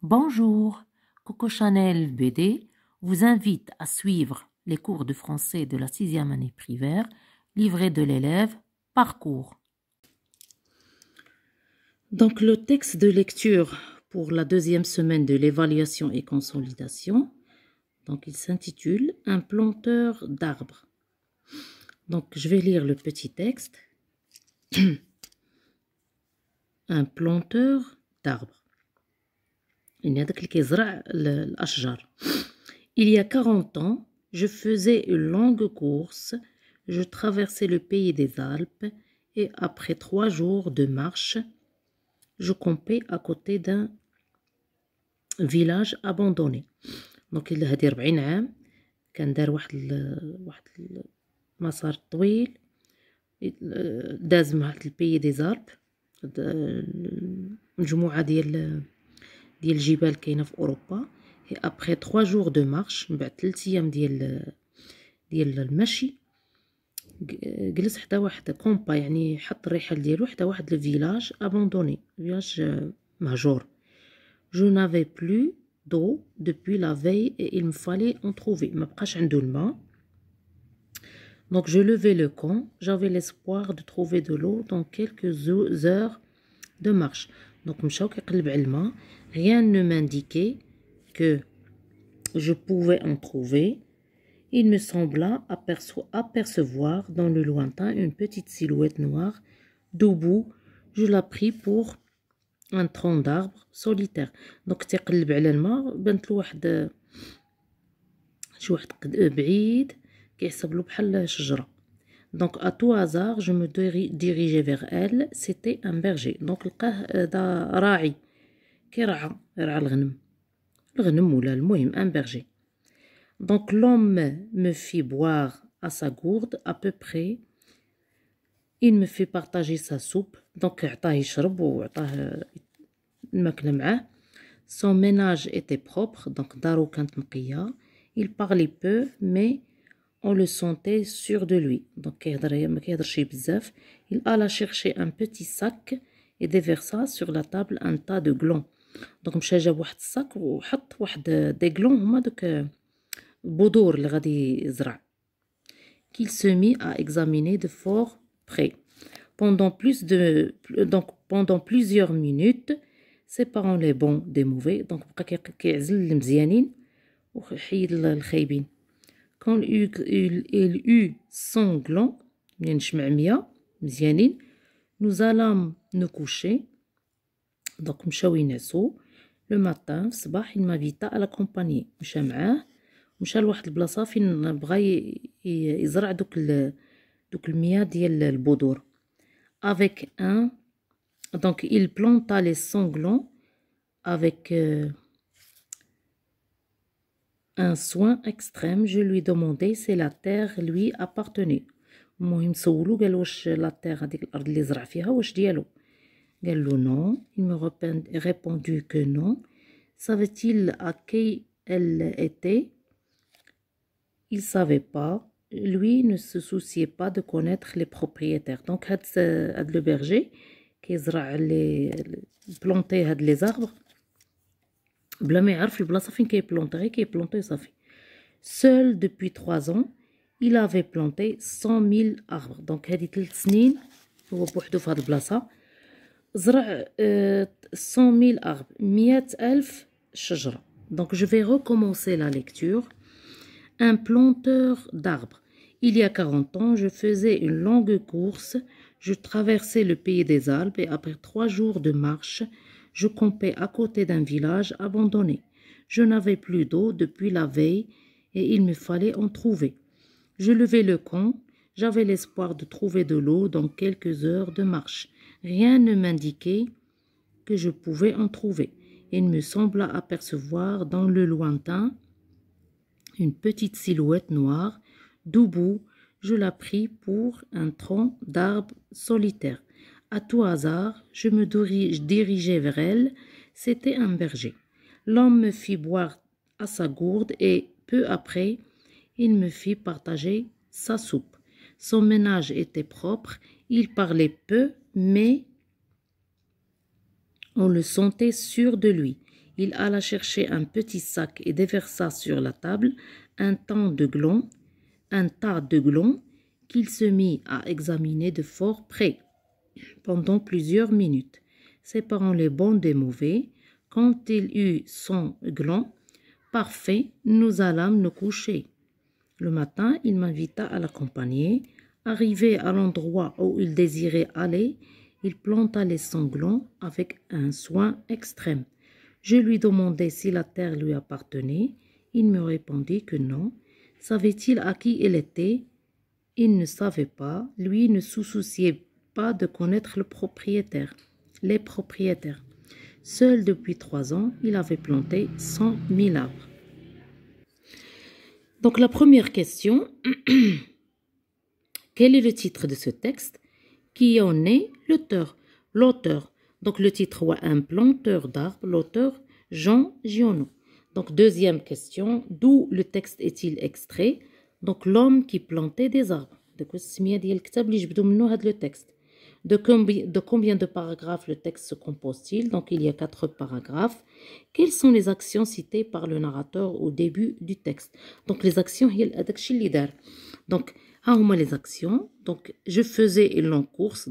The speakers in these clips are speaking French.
Bonjour, Coco Chanel BD vous invite à suivre les cours de français de la 6e année primaire, livret de l'élève, parcours. Donc le texte de lecture pour la 2e semaine de l'évaluation et consolidation, donc il s'intitule « Un planteur d'arbres ». Donc je vais lire le petit texte. Un planteur d'arbres. Il y a 40 ans, je faisais une longue course, je traversais le pays des Alpes et après 3 jours de marche, je campais à côté d'un village abandonné. Donc il هذه 40 عام كان دار واحد المسار طويل داز مع البي دي زالب مجموعة ديال الجبال كاينة في أوروبا. et après 3 jours de marche من بعد 3 أيام ديال المشي جلس حدا واحد كومبا يعني حط الرحال ديالو حدا واحد الفيلاج اباندوني فيلاج مهجور. je n'avais plus d'eau depuis la veille et il me fallait en trouver. ما بقاش عنده الماء. donc je levais le camp, j'avais l'espoir de trouver de l'eau dans quelques heures de marche. donc مشاو كيقلب على الماء. rien ne m'indiquait que je pouvais en trouver. Il me sembla apercevoir dans le lointain une petite silhouette noire. Debout, je la pris pour un tronc d'arbre solitaire. Donc تيقلب على الماء بانت له واحد شي واحد بعيد كيحسب له بحال شجرة. donc à tout hasard je me dirigeais vers elle. C'était un berger. donc لقاه دا راعي كيرعى الغنم ولا المهم un berger. donc l'homme me fit boire à sa gourde à peu près. il me fait partager sa soupe. donc عطاه يشرب وعطاه الماكلة معاه. son ménage était propre. donc دارو كانت نقية. il parlait peu mais on le sentait sûr de lui. donc كيهضر ما كيهضرش بزاف. il alla chercher un petit sac et déversa sur la table un tas de glands. donc مشى جاب واحد الصاك وحط واحد دي glands هما دوك بذور اللي غادي يزرع. qu'il se mit à examiner de fort près. pendant plusieurs minutes séparant les bons des mauvais. donc بقى كيعزل المزيانين وحيد الخايبين. quand il eut 100 glands يعني جمع 100 مزيانين. nous allâmes nous coucher. donc مشاو ينعسو. le matin في الصباح il m'invita à l'accompagner. مشى معاه مشى لواحد البلاصه فين بغى يزرع دوك المياه ديال البذور. avec un donc il planta les 100 glands avec un soin extrême. je lui demandai si la terre lui appartenait. المهم سولو قال واش لا terre هذيك الارض اللي زرع فيها واش ديالو. قال له non. il me répondit que non. savait-il à qui elle était? il savait pas. lui ne se souciait pas de connaître les propriétaires. donc هاد le berger كيزرع لي بلونطي هاد لي زاربر بلا ما يعرف البلاصه فين كيبلونطي غير كيبلونطي صافي. seul depuis 3 ans il avait planté 100 000 arbres. donc هادي 3 سنين هو بوحدو في هاد البلاصه زرع 100 000 arbres 100,000 شجره. donc je vais recommencer la lecture. un planteur d'arbres. il y a 40 ans je faisais une longue course, je traversais le pays des Alpes et après 3 jours de marche je campais à côté d'un village abandonné. je n'avais plus d'eau depuis la veille et il me fallait en trouver. je levais le camp, j'avais l'espoir de trouver de l'eau dans quelques heures de marche. rien ne m'indiquait que je pouvais en trouver. il me sembla apercevoir dans le lointain une petite silhouette noire. debout, je la pris pour un tronc d'arbre solitaire. à tout hasard, je me dirigeais vers elle. C'était un berger. l'homme me fit boire à sa gourde et peu après, il me fit partager sa soupe. son ménage était propre. il parlait peu mais on le sentait sûr de lui. Il alla chercher un petit sac et déversa sur la table un tas de glands qu'il se mit à examiner de fort près pendant plusieurs minutes, séparant les bons des mauvais. Quand il eut son gland parfait, nous allâmes nous coucher. Le matin, il m'invita à l'accompagner. Arrivé à l'endroit où il désirait aller, il planta les sanglants avec un soin extrême. Je lui demandai si la terre lui appartenait. Il me répondit que non. Savait-il à qui elle était? Il ne savait pas. Lui ne se souciait pas de connaître les propriétaires. Seul depuis 3 ans, il avait planté 100 000 arbres. Donc la première question, quel est le titre de ce texte? Qui en est l'auteur? L'auteur. Donc le titre, un planteur d'arbres, l'auteur Jean Giono. Donc deuxième question, d'où le texte est-il extrait? Donc l'homme qui plantait des arbres. Le texte. De combien de paragraphes le texte se compose-t-il? Donc il y a 4 paragraphes. Quelles sont les actions citées par le narrateur au début du texte? Donc les actions, donc les actions. Donc je faisais une longue course,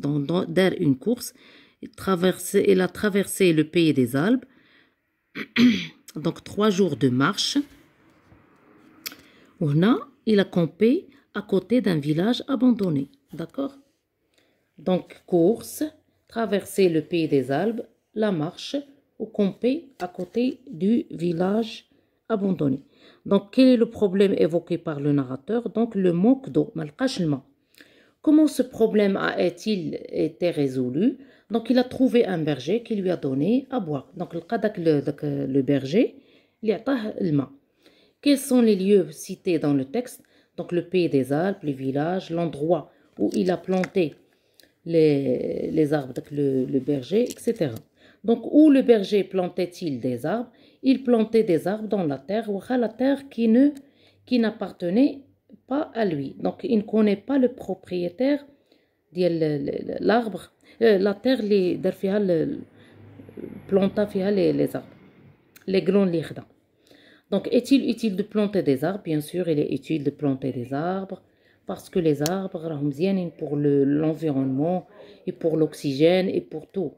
une course. Il a traversé le pays des Alpes. Donc 3 jours de marche. Il a campé à côté d'un village abandonné. D'accord? Donc, course, traverser le pays des Alpes, la marche, ou camper à côté du village abandonné. Donc, quel est le problème évoqué par le narrateur? Donc, le manque d'eau. Comment ce problème a-t-il été résolu? Donc, il a trouvé un berger qui lui a donné à boire. Donc, le berger lui a donné le main. Quels sont les lieux cités dans le texte? Donc, le pays des Alpes, les villages, l'endroit où il a planté les arbres, donc le berger, etc. Donc, où le berger plantait-il des arbres? Il plantait des arbres dans la terre qui n'appartenait pas à lui. Donc, il ne connaît pas le propriétaire de l'arbre, la terre, planta les arbres, les grands lirdans. Donc, est-il utile de planter des arbres? Bien sûr, il est utile de planter des arbres parce que les arbres sont pour l'environnement et pour l'oxygène et pour tout.